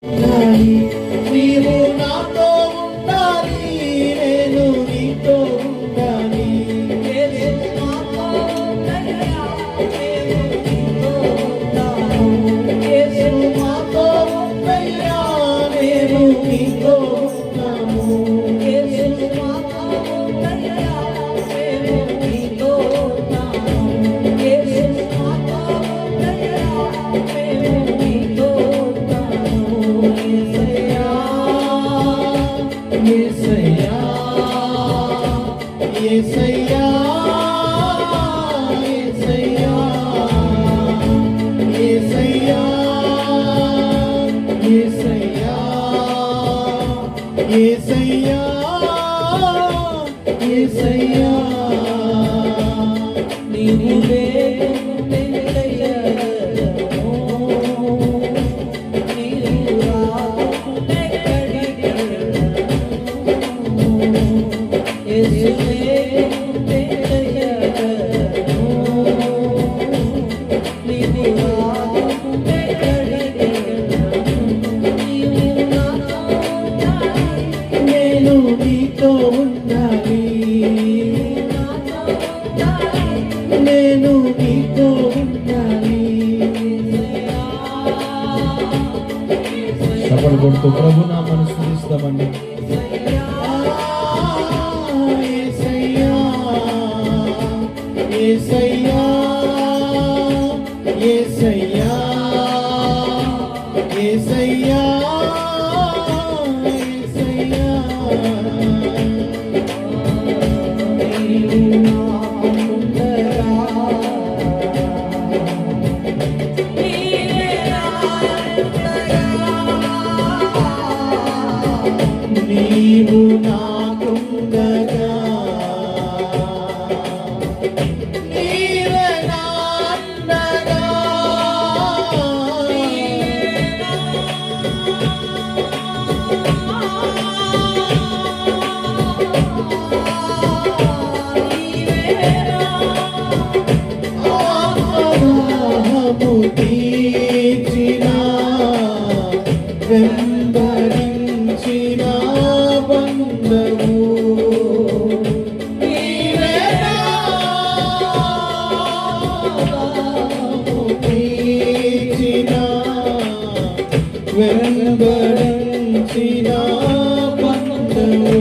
నీవు నాతో ఉండాలి, నేను నీతో ఉండాలి. మాతో ఉందయ్యా, నేను నీతో ఉన్నాము. యేసయ్యా యేసయ్యా యేసయ్యా యేసయ్యా యేసయ్యా యేసయ్యా యేసయ్యా నీవు లేకుంటే నేను నీతో ఉండాలి, నేను నీతో ఉండాలి. చప్పట్లు కొడుతూ ప్రభు నామమును స్తుతిస్తామండి. యేసయ్యా యేసయ్యా యేసయ్యా యేసయ్యా నీవు నాకుండగా నీవే నాండగా ఆత్మదాహము తీర్చిన వెంబడించిన బంధము నీవేనా తీర్చిన వెంబడించిన బంధము